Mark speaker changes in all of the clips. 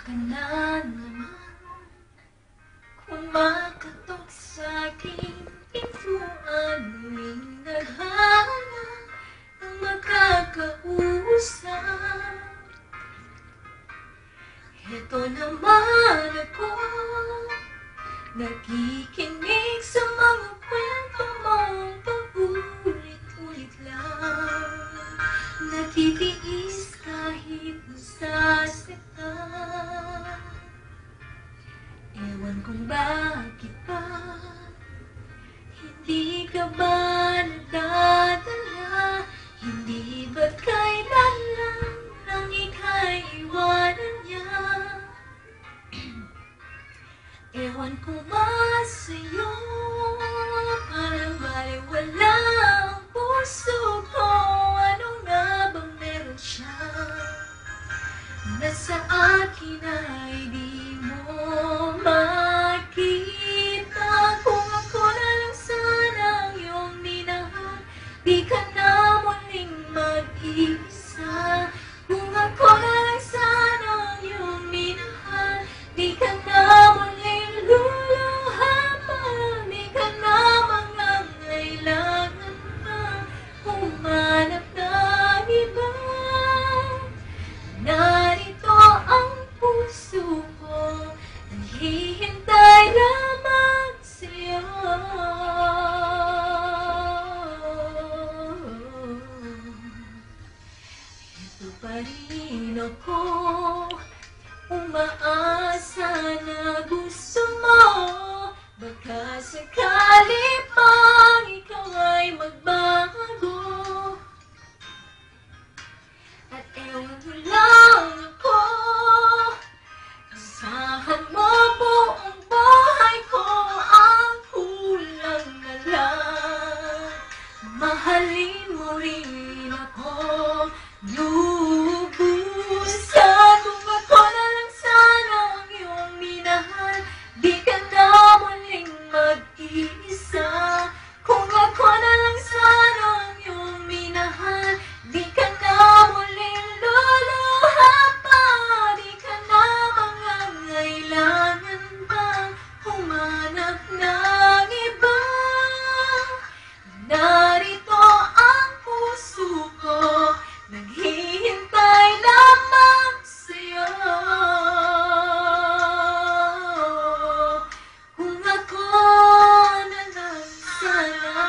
Speaker 1: ka na naman kumakatok sa'king pintuan, muling naghahanap ng makakausap. Heto naman ako, nakikinig sa mga kwento mong paulit-ulit lang, nakitiis kahit nasasaktan. Ewan kung bakit ba hindi ka ba nadadala, hindi ba't kailan lang nang ika'y iwanan niya. Ewan ko ba sa'yo, parang baliwala ang puso ko, ano nga bang meron siya na sa akin ay di mo makita. Kung ako na lang sana ang iyong minahal, di ka na muling mag-iisa. Kung ako na lang sana ang iyong minahal, di ka na muling luluha pa, di ka na mangangailangan pa humanap ng iba. Narito ang puso ko, naghihintay lamang sa'yo. Ito pa rin ako, umaasa na gusto mo, baka sakali pang ikaw ay magbago. At ewan mo lang ako, asahan mo buong buhay ko, ang kulang na lang mahalin mo rin ako lubusan. Kung ako na lang sana ang iyong minahal, di ka na muling mag-iisa. Kung ako na lang sana ang iyong minahal, di ka na muling luluha pa, di ka na mangangailangan bang humanap ng iba. Narito ang puso ko, naghihintay lamang sa'yo. Kung ako na lang sana.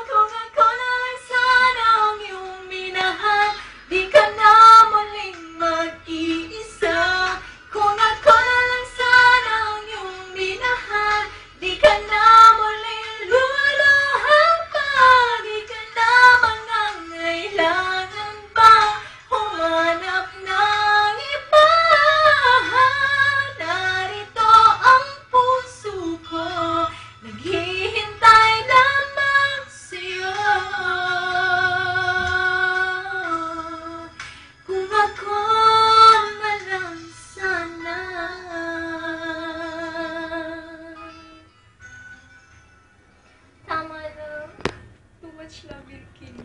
Speaker 1: Kung ako na lang sana ang iyong minahal, di ka na muling mag-iisa. Kung ako na lang sana ang iyong minahal, di ka na muling luluha pa, di ka na mangangailangan ba humanap ng iba. Narito ang puso ko, naghihintay lamang sa'yo. Kung ako na lang sana. Tama na. Too much love you, King.